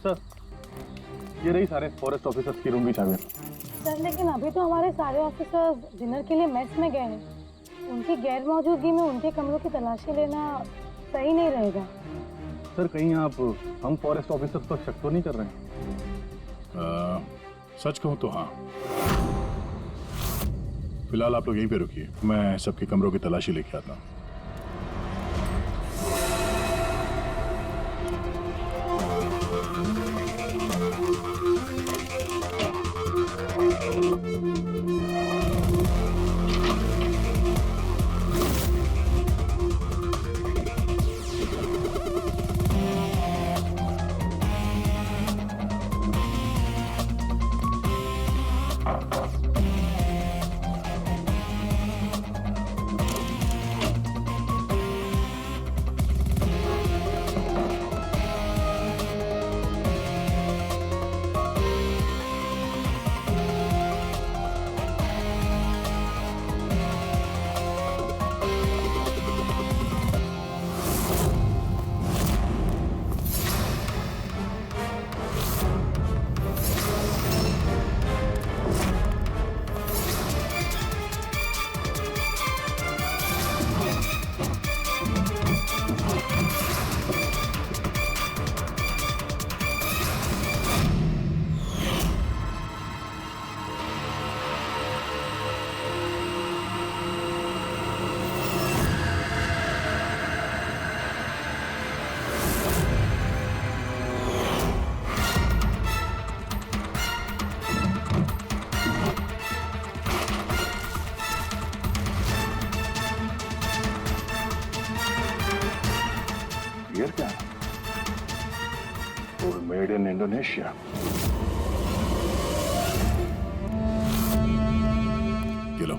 Sir, ये रही सारे फॉरेस्ट ऑफिसर्स की रूम की चाबी। सर लेकिन अभी तो हमारे सारे ऑफिसर्स डिनर के लिए मेस में गए हैं। उनकी गैर मौजूदगी में उनके कमरों की तलाशी लेना सही नहीं रहेगा। सर कहीं आप हम फॉरेस्ट ऑफिसर्स पर शक तो नहीं कर रहे हैं? सच कहूं तो हाँ। फिलहाल आप लोग यहीं पे रुकिए, मैं सबके कमरों की तलाशी लेके आता हूं। ये क्या है? Made in Indonesia. Low.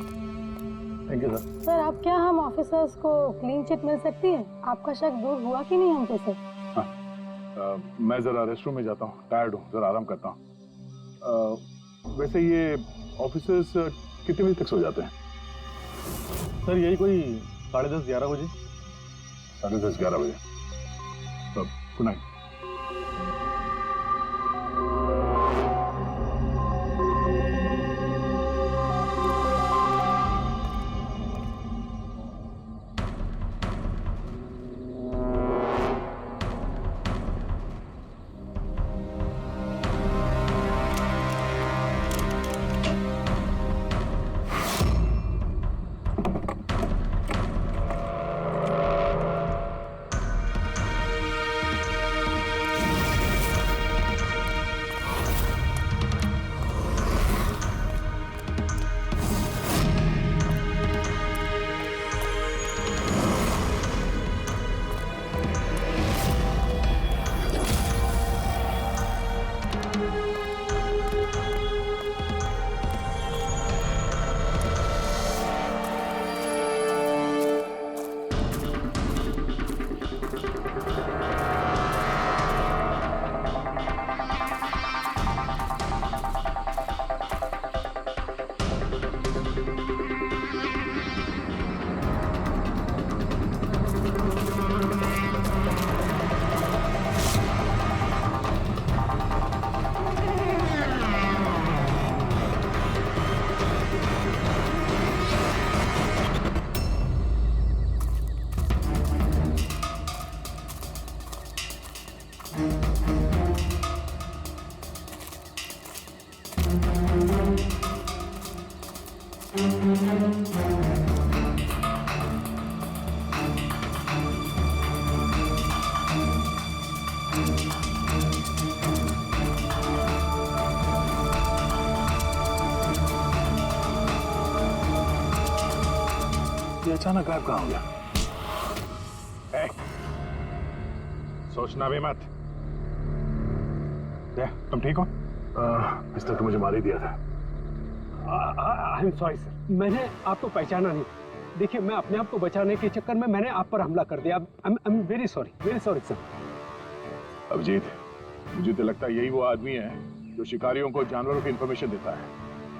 Thank you sir. Sir आप क्या हम ऑफिसर्स को क्लीन चिट मिल सकती है? आपका शक दूर हुआ कि नहीं हम पे सर? मैं जरा रेस्टरूम में जाता हूँ, टायर्ड हूँ, जरा आराम करता हूँ। वैसे ये ऑफिसर्स कितने बजे तक सो जाते हैं? सर यही कोई 10:30-11 बजे। 10:30-11 बजे। Good night. ये अचानक गायब कहाँ हो गया? सोचना भी मत। तुम ठीक हो? पिस्टल तो मुझे मार ही दिया था। आई एम सॉरी सर, मैंने आपको पहचाना नहीं। देखिए मैं अपने आप को बचाने के चक्कर में मैंने आप पर हमला कर दिया। I am very sorry sir. Abhijit, मुझे तो लगता है यही वो आदमी है जो शिकारियों को जानवरों की इंफॉर्मेशन देता है।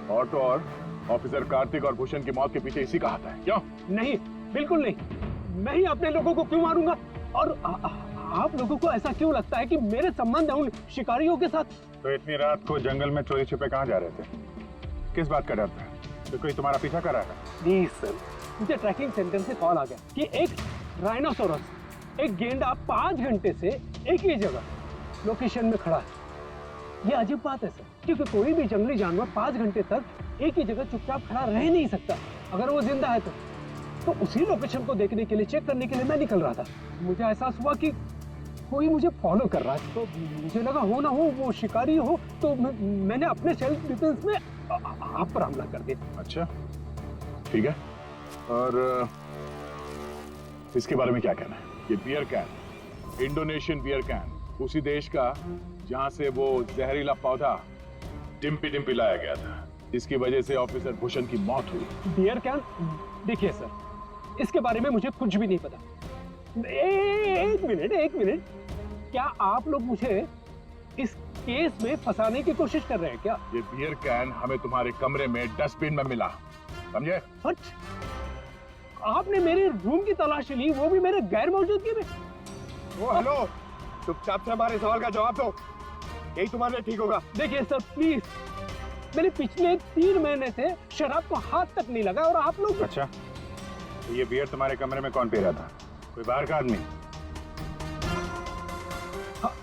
और तो और ऑफिसर कार्तिक और भूषण की मौत के पीछे इसी का हाथ है। क्यों? नहीं, बिल्कुल नहीं। मैं ही अपने लोगों को क्यों मारूंगा? और आप लोगों को ऐसा क्यों लगता है कि मेरे संबंध है उन शिकारियों के साथ? तो इतनी रात को जंगल में चोरी छिपे कहाँ जा रहे थे? किस बात का डर था? तो कोई तुम्हारा पीछा कर रहा था? प्लीज सर, मुझे ट्रैकिंग सेंटर से कॉल आ गया कि एक राइनोसोरस, एक गेंडा 5 घंटे से एक ही जगह लोकेशन में खड़ा है। ये अजीब बात है सर, क्योंकि कोई भी जंगली जानवर 5 घंटे तक एक ही जगह चुपचाप खड़ा रह नहीं सकता अगर वो जिंदा है तो उसी लोकेशन को देखने के लिए, चेक करने के लिए मैं निकल रहा था। मुझे एहसास हुआ कि कोई मुझे फॉलो कर रहा है, तो मुझे लगा हो ना हो वो शिकारी हो, तो मैंने अपने सेल्फ डिफेंस में आप पर हमला कर दिया। अच्छा, ठीक है। और इसके बारे में क्या कहना है? ये beer can, Indonesian beer can, उसी देश का जहां से वो जहरीला पौधा डिम्पी डिम्पी लाया गया था, इसकी वजह से ऑफिसर भूषण की मौत हुई। Beer can? देखिए सर, इसके बारे में मुझे कुछ भी नहीं पता। एक मिनट, क्या आप लोग मुझे इस केस में फंसाने की कोशिश कर रहे हैं क्या? ये बियर कैन हमें तुम्हारे कमरे में डस्टबिन में मिला, समझे? हट! आपने मेरे रूम की तलाशी ली, वो भी मेरे गैर मौजूदगी में। ओ हेलो, चुपचाप से हमारे सवाल का जवाब दो, यही तुम्हारे लिए ठीक होगा। देखिए सर प्लीज, मैंने पिछले 3 महीने से शराब को हाथ तक नहीं लगा और आप लोग। अच्छा, तो ये बियर तुम्हारे कमरे में कौन पी रहा था? कोई बाहर का आदमी? हाँ,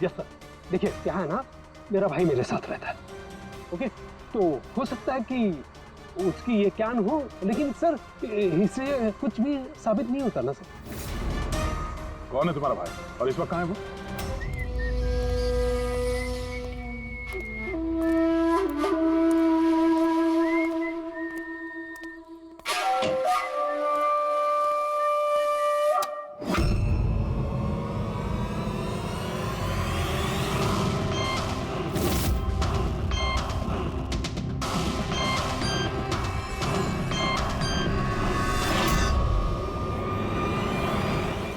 यस सर। देखिए क्या है ना, मेरा भाई मेरे साथ रहता है, ओके? तो हो सकता है कि उसकी ये कैन हो, लेकिन सर इससे कुछ भी साबित नहीं होता ना सर। कौन है तुम्हारा भाई और इस वक्त कहाँ है वो?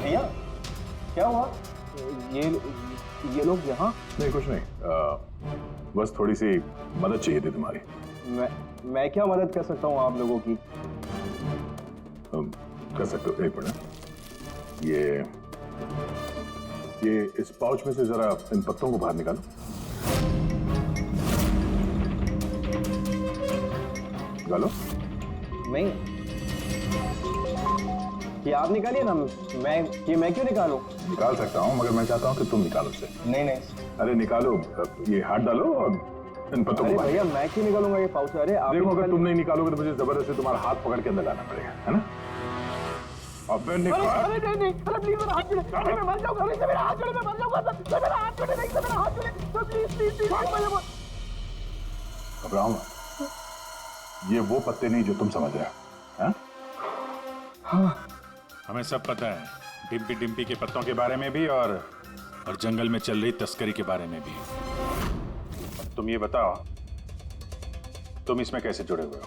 भैया क्या हुआ? ये लोग यहाँ? नहीं, कुछ नहीं, बस थोड़ी सी मदद चाहिए थी तुम्हारी। मैं क्या मदद कर सकता हूँ आप लोगों की? कर सकते हो, एक मिनट। ये इस पाउच में से जरा इन पत्तों को बाहर निकालो। निकालो। नहीं, ये आप निकालिए ना, मैं क्यों निकालूं? निकाल सकता हूँ, मगर मैं चाहता हूँ कि तुम निकालो उसे। नहीं, अरे निकालो, ये हाथ डालो और इन पत्तों अरे को बाहर। भैया मैं क्यों निकालूंगा ये पाउच? अरे आप देखो, अगर निकालिए। तुम नहीं निकालोगे तो मुझे जबरदस्ती तुम्हारा हाथ पकड़ के अंदर लाना पड़ेगा, है ना? अब फिर निकाल। अरे नहीं, अरे प्लीज मेरा हाथ छोड़े, अरे मैं मर जाऊंगा, अरे मेरा हाथ छोड़े, मैं मर जाऊंगा सर, मेरा हाथ छोड़े, नहीं सर, मेरा हाथ छोड़े, सर प्लीज घबराओ मत, ये वो पत्ते नहीं जो तुम समझ रहे हो, हैं? हाँ। हमें सब पता है, डिम्पी डिम्पी के पत्तों के बारे में भी और जंगल में चल रही तस्करी के बारे में भी। तुम ये बताओ, तुम इसमें कैसे जुड़े हुए हो?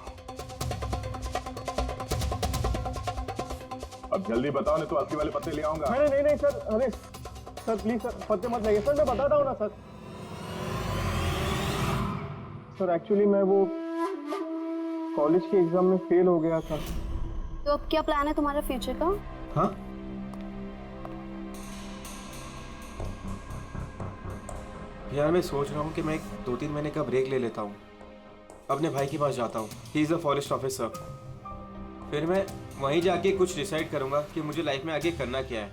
अब जल्दी बताओ, नहीं तो असली वाले पत्ते ले आऊंगा। नहीं सर, अरे सर प्लीज सर, पत्ते मत लगे सर, मैं बताता हूँ ना सर। सर एक्चुअली मैं वो कॉलेज के एग्जाम में फेल हो गया था। तो अब क्या प्लान है तुम्हारा फ्यूचर का? हाँ? यार मैं सोच रहा हूँ कि मैं 2-3 महीने का ब्रेक ले लेता हूँ, अपने भाई के पास जाता हूँ, he is a forest officer. फिर मैं वहीं जाके कुछ डिसाइड करूँगा कि मुझे लाइफ में आगे करना क्या है।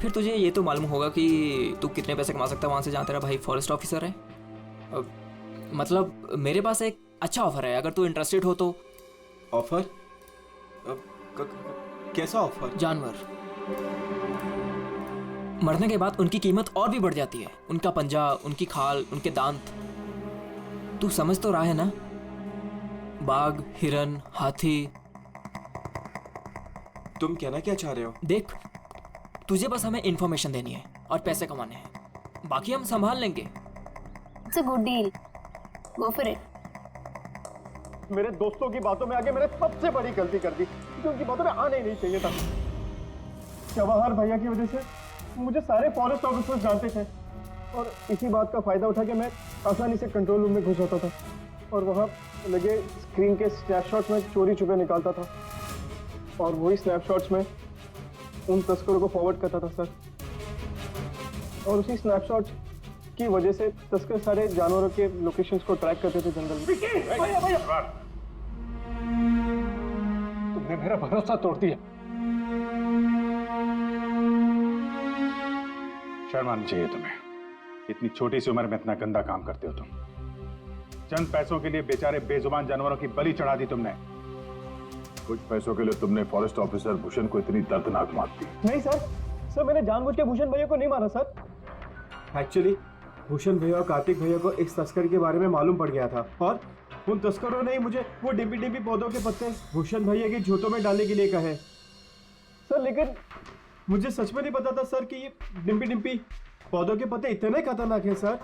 फिर तुझे ये तो मालूम होगा कि तू कितने पैसे कमा सकता है वहाँ से जहाँ तेरा भाई फॉरेस्ट ऑफिसर है। मतलब मेरे पास एक अच्छा ऑफर है, अगर तू इंटरेस्टेड हो तो। ऑफर? कैसा ऑफर? जानवर मरने के बाद उनकी कीमत और भी बढ़ जाती है, उनका पंजा, उनकी खाल, उनके दांत। तू समझ तो रहा है ना? बाघ, हिरन, हाथी। तुम कहना क्या चाह रहे हो? देख, तुझे बस हमें इंफॉर्मेशन देनी है और पैसे कमाने हैं, बाकी हम संभाल लेंगे। It's a good deal, go for it. मेरे दोस्तों की बातों में आके मैंने सबसे बड़ी गलती कर दी, क्योंकि उनकी बातों में आने ही नहीं चाहिए था। जवाहर भैया की वजह से मुझे सारे फॉरेस्ट ऑफिसर्स जानते थे और इसी बात का फायदा उठा के मैं आसानी से कंट्रोल रूम में घुस जाता था और वहाँ लगे स्क्रीन के स्नैपशॉट्स में चोरी छुपे निकालता था और वही स्नैपशॉट्स में उन तस्करों को फॉरवर्ड करता था सर, और उसी स्नैपशॉट की वजह से तस्कर सारे जानवरों के लोकेशंस को ट्रैक करते थे जंगल में। भैया तुमने मेरा भरोसा तोड़ दिया। शर्म आनी चाहिए तुम्हें, इतनी छोटी सी उम्र में इतना गंदा काम करते हो तुम। चंद पैसों के लिए बेचारे बेजुबान जानवरों की बलि चढ़ा दी तुमने। कुछ पैसों के लिए तुमने फॉरेस्ट ऑफिसर भूषण को इतनी दर्दनाक मार दी। नहीं सर, सर मैंने जानबूझ के भूषण भैया को नहीं मारा सर। एक्चुअली भूषण भैया और कार्तिक भैया को इस तस्कर के बारे में मालूम पड़ गया था, और उन तस्करों ने ही मुझे वो डिम्पी डिम्पी पौधों के पत्ते भूषण भैया की जोतों में डालने के लिए कहे। सर लेकिन मुझे सच में नहीं पता था सर कि ये डिम्पी डिम्पी पौधों के पत्ते इतने खतरनाक हैं सर।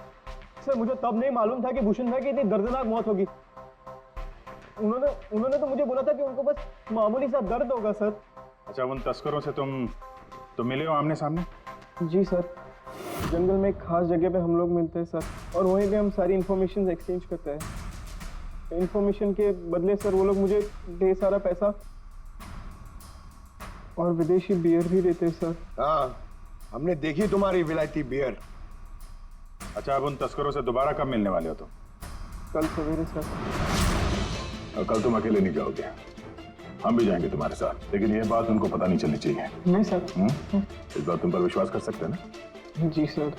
सर मुझे तब नहीं मालूम था कि भूषण भाई की इतनी दर्दनाक मौत होगी। उन्होंने तो मुझे बोला था कि उनको बस मामूली सा दर्द होगा सर। अच्छा, उन तस्करों से तुम मिले हो आमने सामने? जी सर, जंगल में एक खास जगह पे हम लोग मिलते हैं सर, और वहीं पे हम सारी इन्फॉर्मेशन एक्सचेंज करते हैं। इन्फॉर्मेशन के बदले सर वो लोग मुझे ढेर सारा पैसा और विदेशी बियर भी देते हैं सर। हाँ, हमने देखी तुम्हारी विलायती बियर। अच्छा, अब उन तस्करों से दोबारा कब मिलने वाले हो तुम? कल सवेरे सर। और कल तुम अकेले नहीं जाओगे, हम भी जाएंगे तुम्हारे साथ, लेकिन ये बात उनको पता नहीं चलनी चाहिए। नहीं सर। इस बात तुम पर विश्वास कर सकते हैं ना? जी सर।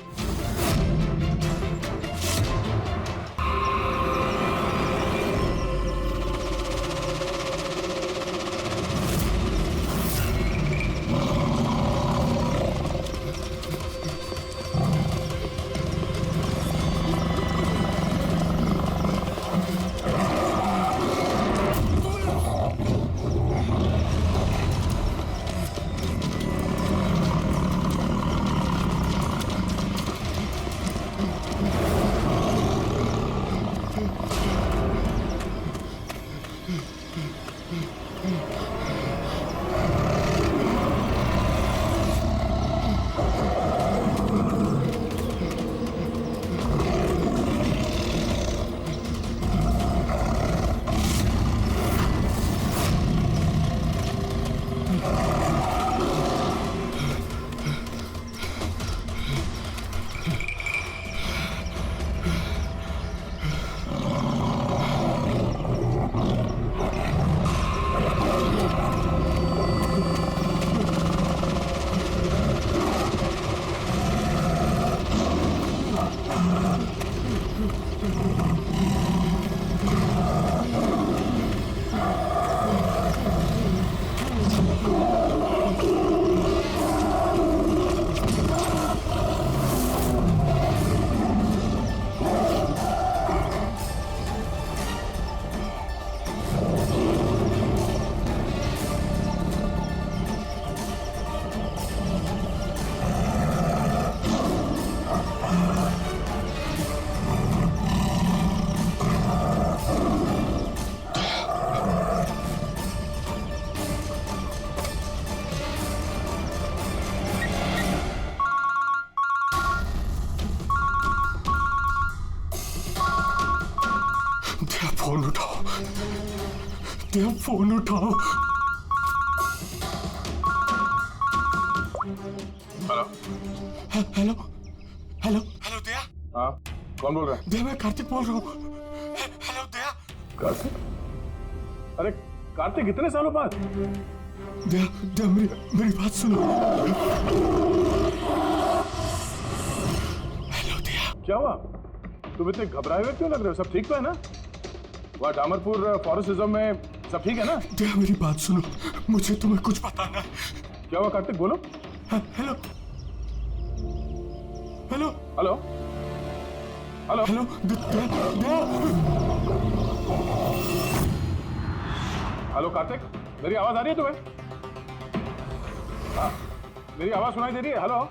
फोन उठाओ, फोन उठाओ। हेलो हेलो हेलो हेलो दया। हाँ, कौन बोल रहा है? दया, मैं कार्तिक बोल रहा हूँ। हेलो दया। कार्तिक? अरे कार्तिक, इतने सालों बाद? दया, दया मेरी बात सुनो। हेलो दया। क्या हुआ? तुम इतने घबराए हुए क्यों लग रहे हो? सब ठीक तो है ना? वहाँ डामरपुर फॉरेस्ट रिजर्व में सब ठीक है ना? दया मेरी बात सुनो, मुझे तुम्हें कुछ बताना है। क्या हुआ कार्तिक, बोलो। Hello hello hello hello hello Daya. Hello Karthik, मेरी आवाज आ रही है तुम्हें? हाँ, मेरी आवाज सुनाई दे रही है? हेलो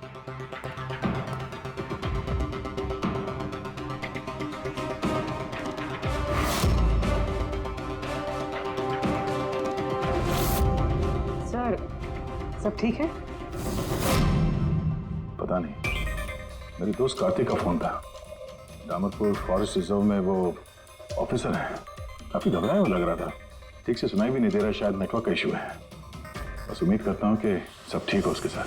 सर, सब ठीक है? पता नहीं, मेरे दोस्त कार्तिक का फोन था। डामरपुर फॉरेस्ट रिजर्व में वो ऑफिसर है, काफी घबराया हुआ लग रहा था। ठीक से सुनाई भी नहीं दे रहा, शायद नेटवर्क का इशू है। बस उम्मीद करता हूँ कि सब ठीक हो उसके साथ।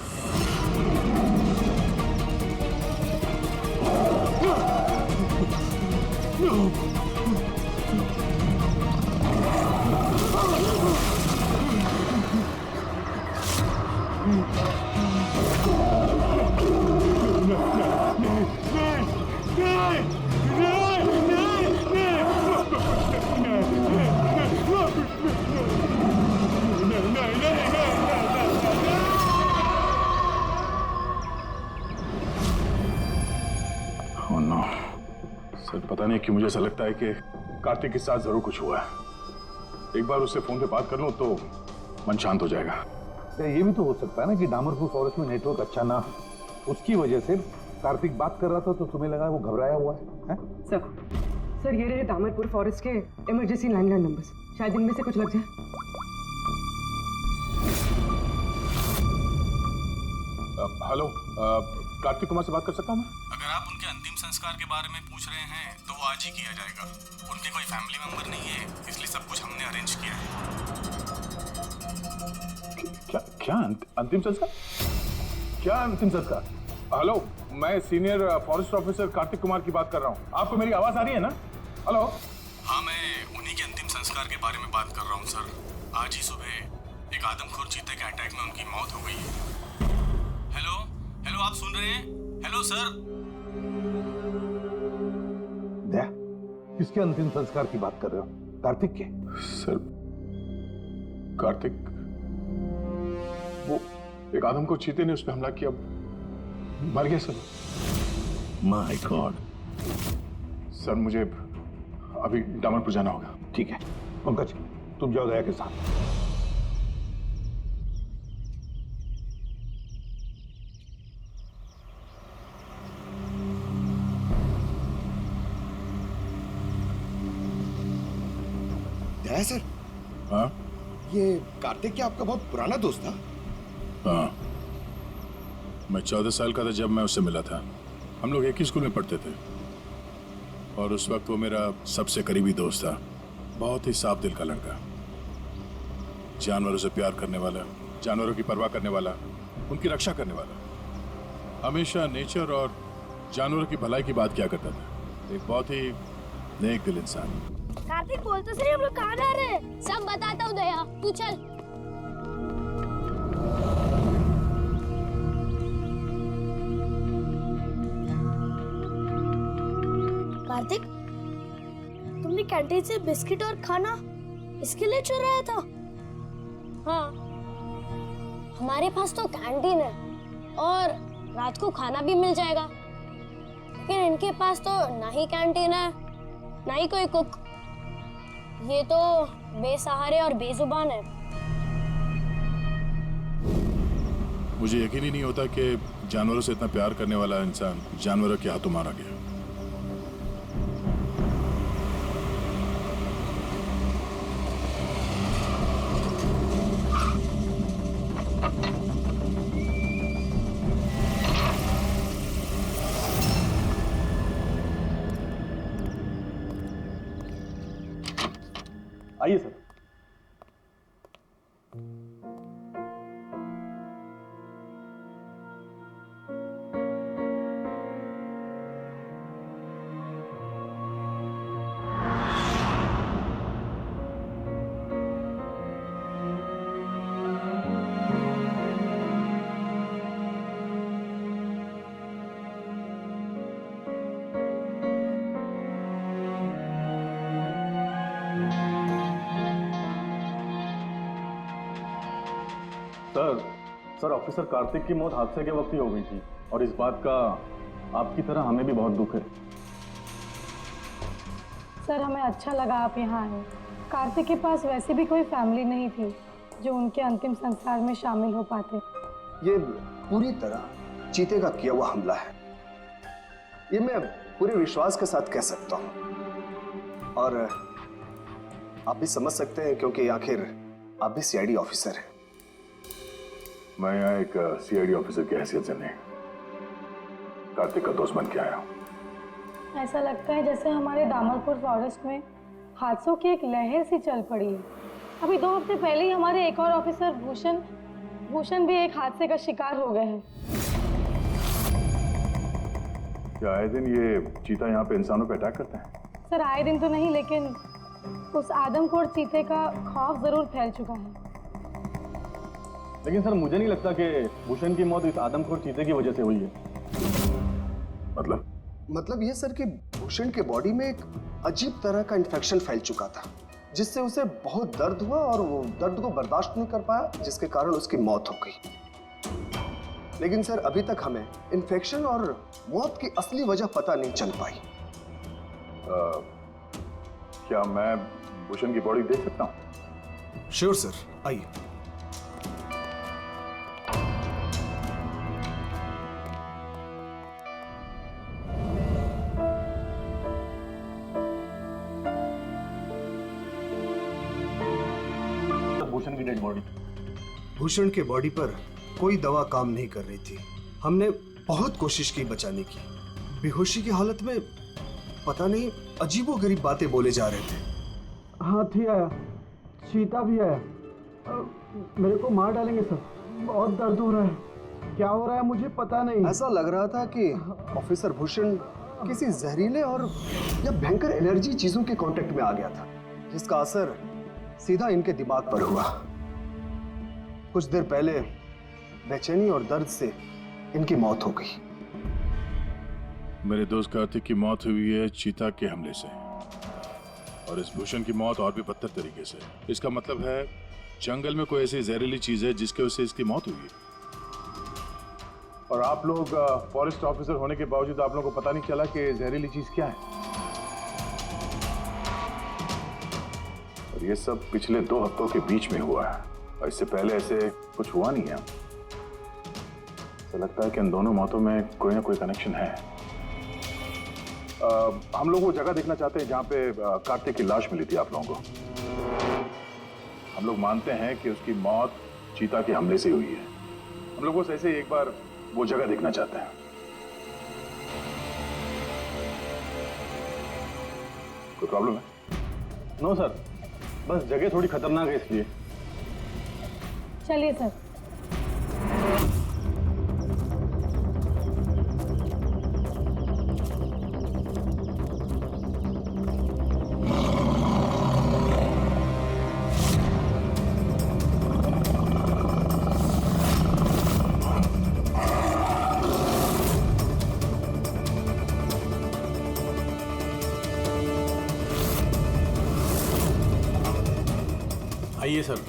Oh no. सर पता नहीं क्यों मुझे ऐसा लगता है कि कार्तिक के साथ जरूर कुछ हुआ है। एक बार उससे फोन पे बात कर लूं तो मन शांत हो जाएगा। ये भी तो हो सकता है ना कि डामरपुर फॉरेस्ट में नेटवर्क अच्छा ना हो, उसकी वजह से कार्तिक बात कर रहा था तो तुम्हें लगा वो घबराया हुआ है? सर ये रहे दामरपुर फॉरेस्ट के इमरजेंसी लैंडलाइन नंबर्स, शायद इनमें से कुछ लग जाए। हेलो, कार्तिक कुमार से बात कर सकता हूँ मैं? अगर आप उनके अंतिम संस्कार के बारे में पूछ रहे हैं तो वो आज ही किया जाएगा। उनके कोई फैमिली मेंबर नहीं है, इसलिए सब कुछ हमने अरेंज किया है। क्या अंतिम संस्कार? क्या अंतिम संस्कार? हेलो, मैं senior forest officer Kartik Kumar की बात कर रहा हूँ। आपको मेरी आवाज आ रही है ना? हेलो। हाँ, मैं उन्हीं के अंतिम संस्कार के बारे में बात कर रहा हूँ सर। आज ही सुबह एक आदमखोर चीते के अटैक में उनकी मौत हो गई है। हेलो, आप सुन रहे हैं? Hello sir. किसके अंतिम संस्कार की बात कर रहे हो? कार्तिक के? सर, कार्तिक, वो एक आदम को चीते ने उस पर हमला किया, मर गया सर। My God. सर मुझे अभी डामरपुर जाना होगा। ठीक है पंकज, तुम जाओ दया के साथ। दया सर, हाँ? ये कार्तिक क्या आपका बहुत पुराना दोस्त था? हाँ, मैं 14 साल का था जब मैं उससे मिला था। हम लोग एक ही स्कूल में पढ़ते थे और उस वक्त वो मेरा सबसे करीबी दोस्त था। बहुत ही साफ दिल का लड़का, जानवरों से प्यार करने वाला, जानवरों की परवाह करने वाला, उनकी रक्षा करने वाला, हमेशा नेचर और जानवरों की भलाई की बात किया करता था। एक बहुत ही नेक दिल इंसान। कार्तिक बोल तो सही, हम लोग कहाँ जा रहे हैं? सब बताता हूँ दया, तू चल। कार्तिक, तुमने कैंटीन से बिस्किट और खाना इसके लिए चुराया था? हाँ, हमारे पास तो कैंटीन है और रात को खाना भी मिल जाएगा, लेकिन इनके पास तो ना ही कैंटीन है ना ही कोई कुक। ये तो बेसहारे और बेजुबान है। मुझे यकीन ही नहीं होता कि जानवरों से इतना प्यार करने वाला इंसान जानवरों के हाथों मारा गया। आइए सर। सर ऑफिसर कार्तिक की मौत हादसे के वक्त ही हो गई थी और इस बात का आपकी तरह हमें भी बहुत दुख है। सर हमें अच्छा लगा आप यहाँ आए। कार्तिक के पास वैसे भी कोई फैमिली नहीं थी जो उनके अंतिम संस्कार में शामिल हो पाते। ये पूरी तरह चीते का किया हुआ हमला है, ये मैं पूरे विश्वास के साथ कह सकता हूँ और आप भी समझ सकते हैं क्योंकि आखिर आप भी सीआईडी ऑफिसर हैं। मैं यहाँ एक सीआईडी ऑफिसर की हैसियत से नहीं, कार्तिक का दोस्त बन के आया हूँ। ऐसा लगता है जैसे हमारे दामरपुर फॉरेस्ट में हादसों की एक लहर सी चल पड़ी है। अभी 2 हफ्ते पहले ही हमारे एक और ऑफिसर भूषण भूषण भी एक हादसे का शिकार हो गए हैं। क्या आए दिन ये चीता यहाँ पे इंसानों पे अटैक करते हैं? सर आए दिन तो नहीं, लेकिन उस आदमखोर चीते का खौफ जरूर फैल चुका है। लेकिन सर मुझे नहीं लगता कि भूषण की मौत इस आदमखोर चीते की वजह से हुई है। मतलब ये सर कि भूषण के बॉडी में एक अजीब तरह का इन्फेक्शन फैल चुका था, जिससे उसे बहुत दर्द हुआ और वो दर्द को बर्दाश्त नहीं कर पाया, जिसके कारण उसकी मौत हो गई। लेकिन सर अभी तक हमें इन्फेक्शन और मौत की असली वजह पता नहीं चल पाई। क्या मैं भूषण की बॉडी देख सकता हूँ? श्योर सर, आइए। भूषण की डेड बॉडी। भूषण के बॉडी पर कोई दवा काम नहीं कर रही थी। हमने बहुत कोशिश की बचाने की। बेहोशी की हालत में पता नहीं अजीबोगरीब बातें बोले जा रहे थे। हाथी आया, चीता भी आया, मेरे को मार डालेंगे सर, बहुत दर्द हो रहा है, क्या हो रहा है मुझे पता नहीं। ऐसा लग रहा था कि ऑफिसर भूषण किसी जहरीले और या भयंकर एलर्जी चीजों के कांटेक्ट में आ गया था, जिसका असर सीधा इनके दिमाग पर हुआ। कुछ देर पहले बेचैनी और दर्द से इनकी मौत हो गई। मेरे दोस्त कार्तिक की मौत हुई है चीता के हमले से, और इस भूषण की मौत और भी बदतर तरीके से। इसका मतलब है जंगल में कोई ऐसी जहरीली चीज है जिसके वजह से इसकी मौत हुई है। और आप लोग फॉरेस्ट ऑफिसर होने के बावजूद आप लोगों को पता नहीं चला कि जहरीली चीज क्या है। और ये सब पिछले 2 हफ्तों के बीच में हुआ है, और इससे पहले ऐसे कुछ हुआ नहीं है। ऐसा लगता है कि इन दोनों मौतों में कोई ना कोई कनेक्शन है। हम लोग वो जगह देखना चाहते हैं जहां पे कार्तिक की लाश मिली थी आप लोगों को। हम लोग मानते हैं कि उसकी मौत चीता के हमले से हुई है। हम लोग बस ऐसे ही एक बार वो जगह देखना चाहते हैं। कोई प्रॉब्लम है? नो सर, बस जगह थोड़ी खतरनाक है इसलिए। चलिए सर। आइए सर।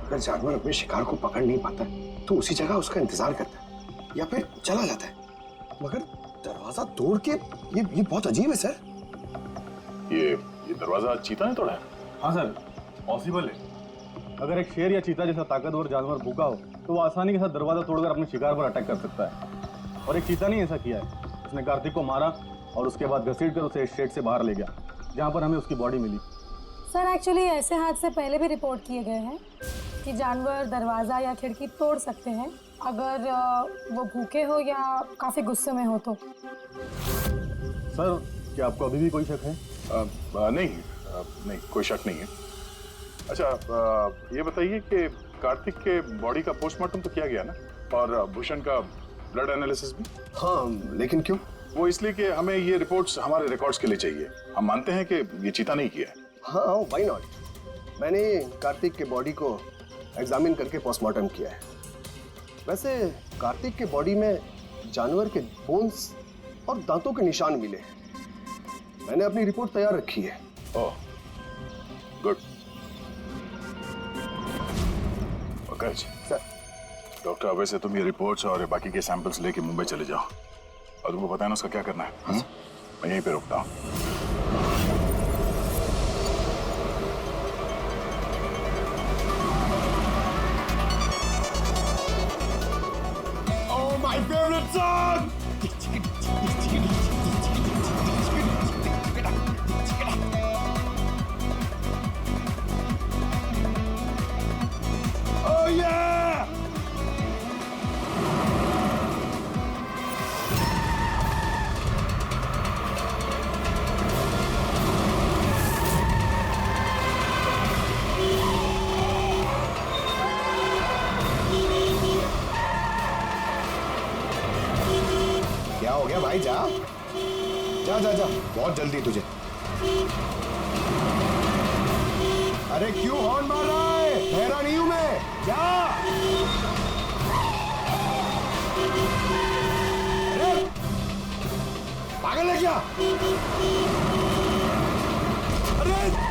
अगर जानवर अपने शिकार को पकड़ नहीं पाता तो उसी जगह उसका इंतजार करता है या फिर चला जाता है, मगर दरवाजा तोड़ के ये बहुत अजीब है सर। ये दरवाजा चीता ने तोड़ा है? हाँ सर, पॉसिबल है। अगर एक शेर या चीता जैसा ताकतवर जानवर भूखा हो तो वो आसानी के साथ दरवाजा तोड़कर अपने शिकार पर अटैक कर सकता है। और एक चीता ने ऐसा किया है, उसने कार्तिक को मारा और उसके बाद घसीट कर उसे शेड से बाहर ले गया, जहाँ पर हमें उसकी बॉडी मिली। सर एक्चुअली ऐसे हादसे पहले भी रिपोर्ट किए गए हैं कि जानवर दरवाज़ा या खिड़की तोड़ सकते हैं अगर वो भूखे हो या काफ़ी गुस्से में हो तो। सर क्या आपको अभी भी कोई शक है? नहीं, कोई शक नहीं है। अच्छा, ये बताइए कि कार्तिक के बॉडी का पोस्टमार्टम तो किया गया ना, और भूषण का ब्लड एनालिसिस भी? हाँ, लेकिन क्यों? वो इसलिए कि हमें ये रिपोर्ट्स हमारे रिकॉर्ड्स के लिए चाहिए। हम मानते हैं कि ये चीता नहीं किया है। हाँ, व्हाई नॉट। मैंने कार्तिक के बॉडी को एग्जामिन करके पोस्टमार्टम किया है। वैसे कार्तिक के बॉडी में जानवर के बोन्स और दांतों के निशान मिले हैं। मैंने अपनी रिपोर्ट तैयार रखी है। ओह, गुड। Okay sir. डॉक्टर, अब वैसे तुम ये रिपोर्ट्स और बाकी के सैंपल्स लेके मुंबई चले जाओ, और तुमको पता है ना उसका क्या करना है। मैं यहीं पे रुकता हूँ। भाई जा जा जा जा, बहुत जल्दी तुझे। अरे क्यों हॉर्न मार रहा है? ठहरा नहीं हूं मैं, जा। अरे पागल है क्या? अरे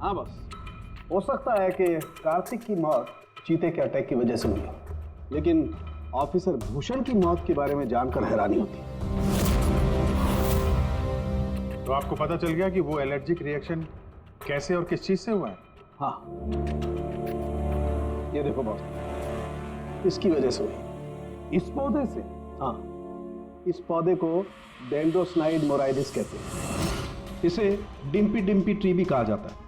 हाँ बस, हो सकता है कि कार्तिक की मौत चीते के अटैक की वजह से हुई, लेकिन ऑफिसर भूषण की मौत के बारे में जानकर हैरानी होती। तो आपको पता चल गया कि वो एलर्जिक रिएक्शन कैसे और किस चीज से हुआ है? हाँ, ये देखो बॉस, इसकी वजह से हुई। इस पौधे से? हाँ, इस पौधे को डेंड्रोस्नाइड मोराइडिस कहते हैं। इसे डिम्पी डिम्पी ट्री भी कहा जाता है।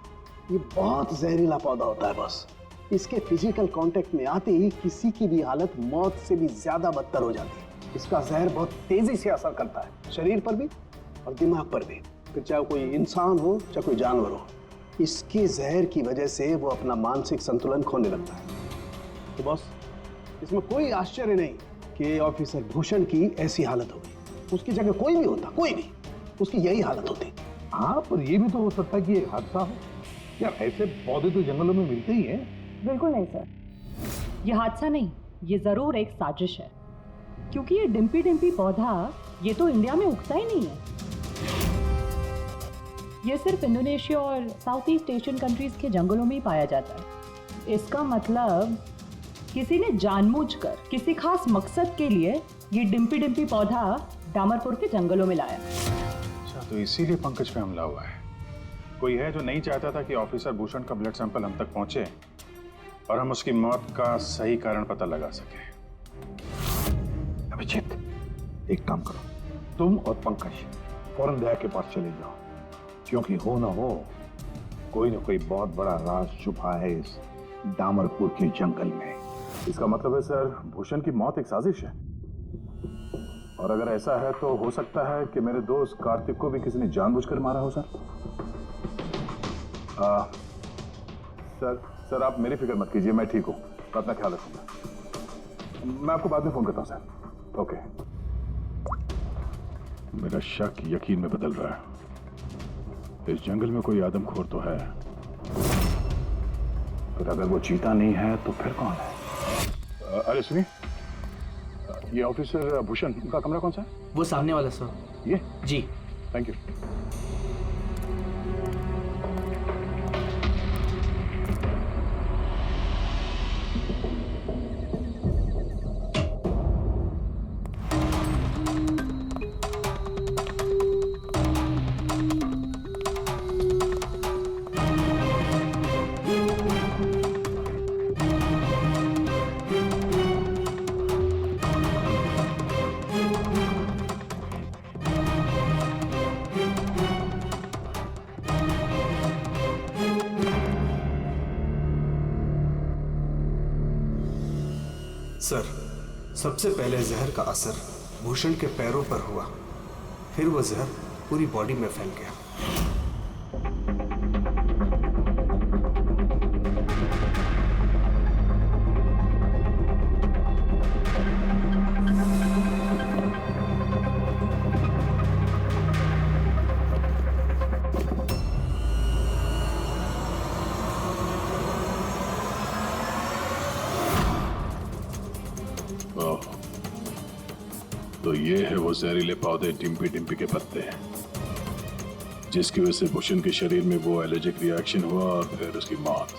ये बहुत जहरीला पौधा होता है बॉस। इसके फिजिकल कांटेक्ट में आते ही किसी की भी हालत मौत से भी ज्यादा बदतर हो जाती है। इसका जहर बहुत तेजी से असर करता है, शरीर पर भी और दिमाग पर भी, फिर चाहे कोई इंसान हो चाहे कोई जानवर हो। इसके जहर की वजह से वो अपना मानसिक संतुलन खोने लगता है। तो बॉस, इसमें कोई आश्चर्य नहीं कि ऑफिसर भूषण की ऐसी हालत हो गई। उसकी जगह कोई भी होता, कोई भी, उसकी यही हालत होती। हाँ, पर ये भी तो हो सकता है कि एक हादसा हो। यार, ऐसे पौधे तो जंगलों में मिलते ही हैं। बिल्कुल नहीं सर, ये हादसा नहीं, ये जरूर एक साजिश है, क्योंकि ये डिम्पी डिम्पी पौधा ये तो इंडिया में उगता ही नहीं है। ये सिर्फ इंडोनेशिया और साउथ ईस्ट एशियन कंट्रीज के जंगलों में ही पाया जाता है। इसका मतलब किसी ने जानबूझकर किसी खास मकसद के लिए ये डिम्पी डिम्पी पौधा डामरपुर के जंगलों में लाया। अच्छा, तो इसीलिए पंकज पे हमला हुआ है। कोई है जो नहीं चाहता था कि ऑफिसर भूषण का ब्लड सैंपल हम तक पहुंचे और हम उसकी मौत का सही कारण पता लगा सके। अभिजीत, एक काम करो, तुम और पंकज फौरन दया के पास चले जाओ, क्योंकि हो ना हो कोई ना कोई बहुत बड़ा राज छुपा है इस डामरपुर के जंगल में। इसका मतलब है सर, भूषण की मौत एक साजिश है, और अगर ऐसा है तो हो सकता है कि मेरे दोस्त कार्तिक को भी किसी ने जानबूझकर मारा हो। सर आप मेरी फिक्र मत कीजिए, मैं ठीक हूँ, मैं अपना ख्याल रखूंगा। मैं आपको बाद में फोन करता हूँ सर। ओके। मेरा शक यकीन में बदल रहा है। इस जंगल में कोई आदमखोर तो है, फिर अगर वो चीता नहीं है तो फिर कौन है? अरे सुनिए, ये ऑफिसर भूषण का कमरा कौन सा है? वो सामने वाला सर। ये? जी, थैंक यू। सर, सबसे पहले जहर का असर भूषण के पैरों पर हुआ, फिर वो जहर पूरी बॉडी में फैल गया। तो ये है वो जहरीले पौधे डिम्पी डिम्पी के पत्ते, जिसकी वजह से भूषण के शरीर में वो एलर्जिक रिएक्शन हुआ और फिर उसकी मौत।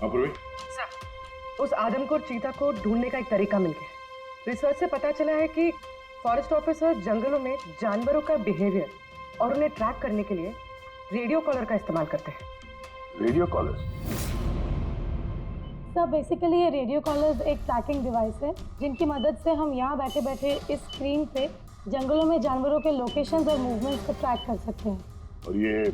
अपूर्वी, उस आदमखोर चीता को ढूंढने का एक तरीका मिल गया। रिसर्च से पता चला है कि फॉरेस्ट ऑफिसर जंगलों में जानवरों का बिहेवियर और उन्हें ट्रैक करने के लिए रेडियो कॉलर का इस्तेमाल करते हैं। Radio collar? सर बेसिकली ये रेडियो कॉलर्स एक ट्रैकिंग डिवाइस है जिनकी मदद से हम यहाँ बैठे बैठे इस स्क्रीन पे जंगलों में जानवरों के लोकेशंस और मूवमेंट्स को ट्रैक कर सकते हैं। और ये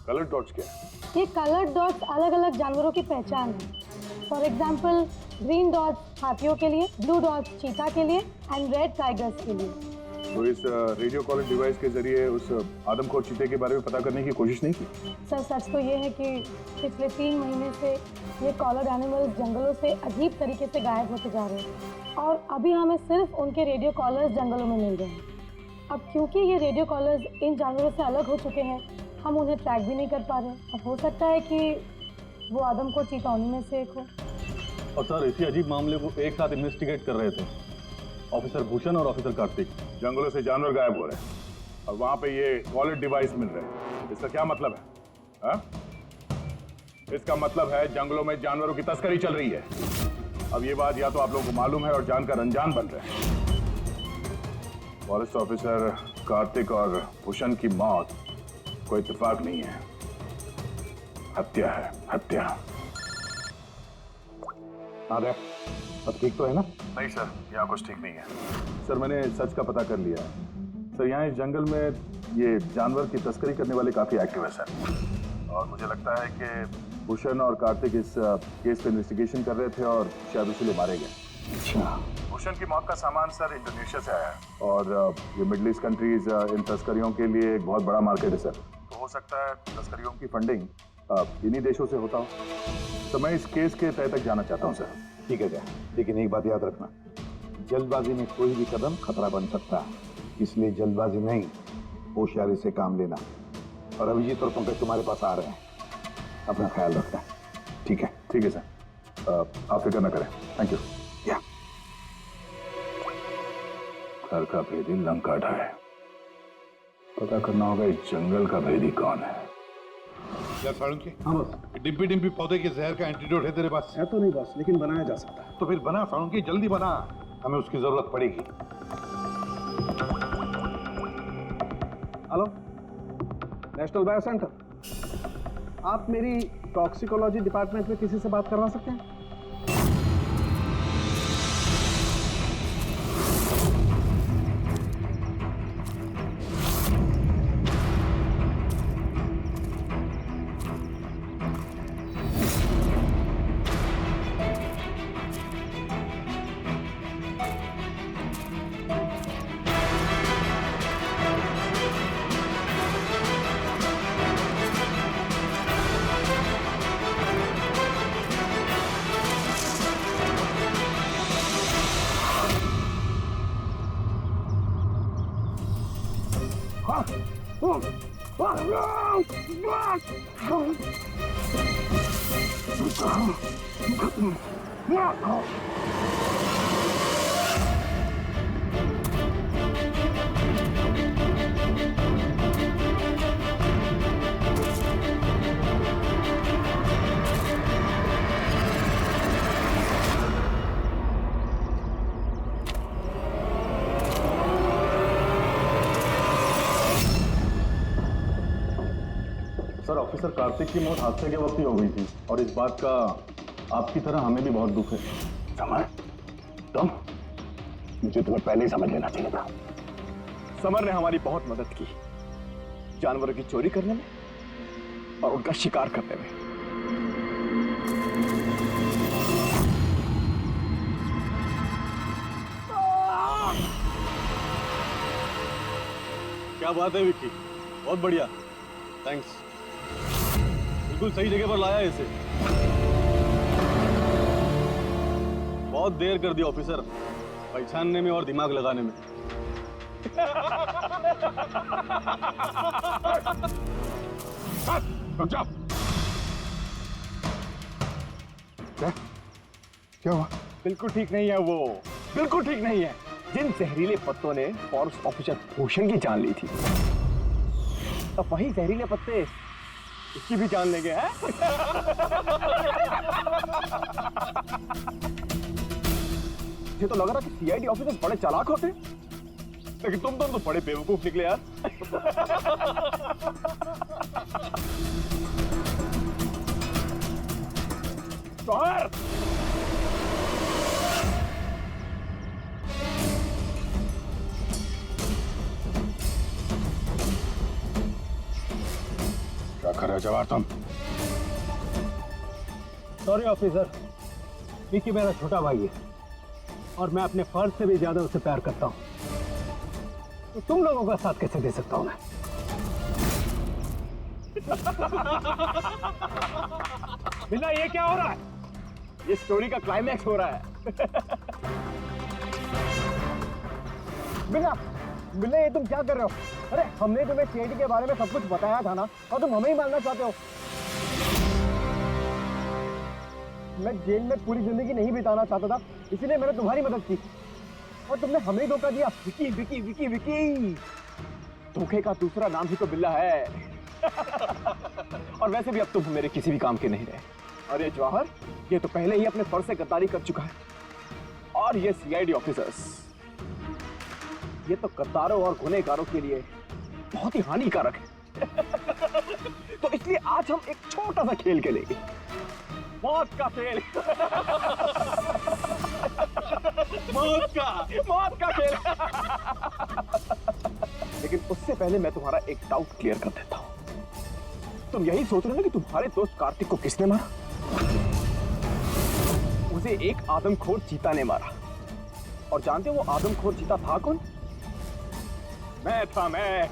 कलर डॉट्स क्या है? ये कलर डॉट्स अलग अलग जानवरों की पहचान है। फॉर एग्जाम्पल ग्रीन डॉट्स हाथियों के लिए, ब्लू डॉट्स चीता के लिए एंड रेड टाइगर्स के लिए। तो इस रेडियो कॉलर डिवाइस के जरिए उस आदमखोर चीते के बारे में पता करने की कोशिश नहीं की? सर सच तो ये है कि पिछले 3 महीने से ये कॉलर एनिमल्स जंगलों से अजीब तरीके से गायब होते जा रहे हैं और अभी हमें सिर्फ उनके रेडियो कॉलर्स जंगलों में मिल रहे हैं। अब क्योंकि ये रेडियो कॉलर्स इन जानवरों से अलग हो चुके हैं, हम उन्हें ट्रैक भी नहीं कर पा रहे। अब हो सकता है कि वो आदमखोर चीता उन्हीं में से एक हो। और सर इसी अजीब मामले को एक साथ इन्वेस्टिगेट कर रहे थे ऑफिसर भूषण और ऑफिसर कार्तिक। जंगलों से जानवर गायब हो रहे हैं और वहां पे ये कॉलर डिवाइस मिल रहे हैं। इसका क्या मतलब है? हा? इसका मतलब है जंगलों में जानवरों की तस्करी चल रही है। अब ये बात या तो आप लोगों को मालूम है और जानकर अनजान बन रहे हैं। फॉरेस्ट ऑफिसर कार्तिक और भूषण की मौत कोई इत्तेफाक नहीं है, हत्या है, हत्या। अरे सब ठीक तो है ना? नहीं सर, यहाँ कुछ ठीक नहीं है। सर मैंने सच का पता कर लिया है। सर यहाँ इस जंगल में ये जानवर की तस्करी करने वाले काफी एक्टिव है सर, और मुझे लगता है कि भूषण और कार्तिक इस केस पे इन्वेस्टिगेशन कर रहे थे और शायद इसीलिए मारे गए। अच्छा। भूषण की मौत का सामान सर इंडोनेशिया से आया है और ये मिडिल ईस्ट कंट्रीज इन तस्करियों के लिए एक बहुत बड़ा मार्केट है सर। तो हो सकता है तस्करियों की फंडिंग इन्हीं देशों से होता हो। तो मैं इस केस के तह तक जाना चाहता हूँ सर। ठीक है क्या, लेकिन एक बात याद रखना, जल्दबाजी में कोई भी कदम खतरा बन सकता है, इसलिए जल्दबाजी नहीं, होशियारी से काम लेना। और अभिजीत और पंकज तुम्हारे पास आ रहे हैं, अपना ख्याल रखना। ठीक है? ठीक है सर, आप फिक्र न करें। Thank you. या घर का भेदी लंका ढाए, पता करना होगा इस जंगल का भेदी कौन है। क्या साळुंके? हाँ बस। डिम्पी डिम्पी पौधे के जहर का एंटीडोट है तेरे पास? है तो नहीं बस, लेकिन बनाया जा सकता है। तो फिर बना साळुंके, जल्दी बना, हमें उसकी जरूरत पड़ेगी। हेलो, नेशनल बायो सेंटर, आप मेरी टॉक्सिकोलॉजी डिपार्टमेंट में किसी से बात करवा सकते हैं? सर ऑफिसर कार्तिक की मौत हादसे के वक्त ही हो गई थी और इस बात का आपकी तरह हमें भी बहुत दुख है। समर, तुम, मुझे तुम्हें पहले ही समझ लेना चाहिए था। समर ने हमारी बहुत मदद की जानवरों की चोरी करने में और उनका शिकार करने में। क्या बात है विक्की, बहुत बढ़िया, थैंक्स। बिल्कुल सही जगह पर लाया इसे। बहुत देर कर दी ऑफिसर, पहचानने में और दिमाग लगाने में। रुक जाओ। क्या हुआ? बिल्कुल ठीक नहीं है वो, बिल्कुल ठीक नहीं है। जिन जहरीले पत्तों ने फॉरेस्ट ऑफिसर भूषण की जान ली थी, अब वही जहरीले पत्ते इसकी भी जान लेंगे, हैं? ये तो लग रहा कि सीआईडी ऑफिसर बड़े चालाक होते, लेकिन तुम तो बड़े बेवकूफ निकले यार। बाहर! क्या कर रहे हो जवाहर तुम? सॉरी ऑफिसर, विक्की मेरा छोटा भाई है और मैं अपने फर्ज से भी ज्यादा उससे प्यार करता हूँ, तो तुम लोगों का साथ कैसे दे सकता हूँ मैं? बिल्ला ये क्या हो रहा है? ये स्टोरी का क्लाइमैक्स हो रहा है। बिल्ला, बिल्ला ये तुम क्या कर रहे हो? अरे हमने तुम्हें सीआईडी के बारे में सब कुछ बताया था ना, और तुम हमें ही मारना चाहते हो। मैं जेल में पूरी जिंदगी नहीं बिताना चाहता था, इसीलिए मैंने तुम्हारी मदद की, और तुमने हमें ही धोखा दिया। विकी विकी विकी विकी, धोखे का दूसरा नाम ही तो बिल्ला है। और वैसे भी अब तुम मेरे किसी भी काम के नहीं रहे। अरे जवाहर, ये तो पहले ही अपने फर्ज से गद्दारी कर चुका है, और ये सीआईडी ऑफिसर्स, ये तो गद्दारों और गुनहगारों के लिए बहुत ही हानिकारक है। तो इसलिए आज हम एक छोटा सा खेल खेलेंगे, मौत का खेल। मौत का खेल। लेकिन उससे पहले मैं तुम्हारा एक डाउट क्लियर कर देता हूं। तुम यही सोच रहे हो ना कि तुम्हारे दोस्त कार्तिक को किसने मारा? उसे एक आदमखोर चीता ने मारा, और जानते हो वो आदमखोर चीता था कौन? मैं था, मैं।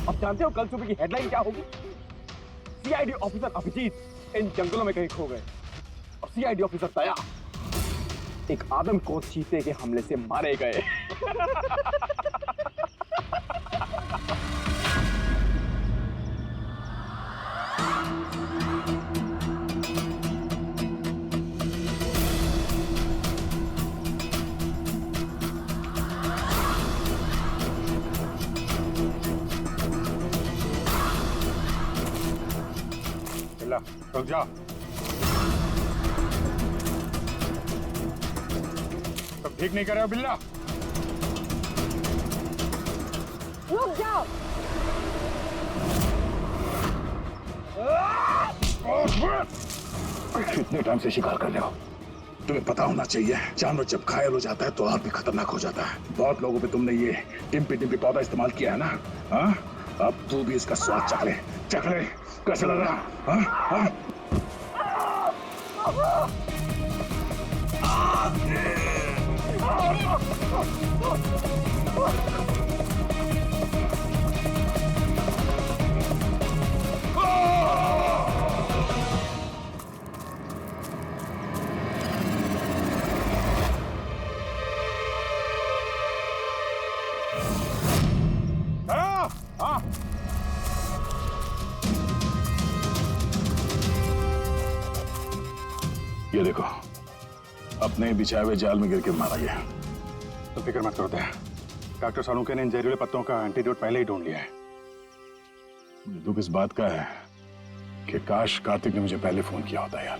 अब जानते हो कल सुबह की हेडलाइन क्या होगी? सीआईडी ऑफिसर अभिजीत इन जंगलों में कहीं खो गए, और सीआईडी ऑफिसर दया एक आदमखोर चीते के हमले से मारे गए। रुक जाओ। तुम ठीक नहीं कर रहे हो बिल्ला? रुक जाओ। कितने टाइम से शिकार कर रहे हो? तुम्हें पता होना चाहिए, जानवर जब घायल हो जाता है तो और भी खतरनाक हो जाता है। बहुत लोगों पे तुमने ये डिम्पी डिम्पी पौधा इस्तेमाल किया है ना? हाँ, अब तू भी इसका स्वाद चख ले। चख ले, कैसा लग रहा? हाँ हाँ। ये देखो, अपने बिछाए हुए जाल में गिर के मारा गया। तो फिक्र मत करो दया, डॉक्टर सालुंके ने इन जहरीले पत्तों का एंटीडोट पहले ही ढूंढ लिया है। मुझे दुख इस बात का है कि काश कार्तिक ने मुझे पहले फोन किया होता यार।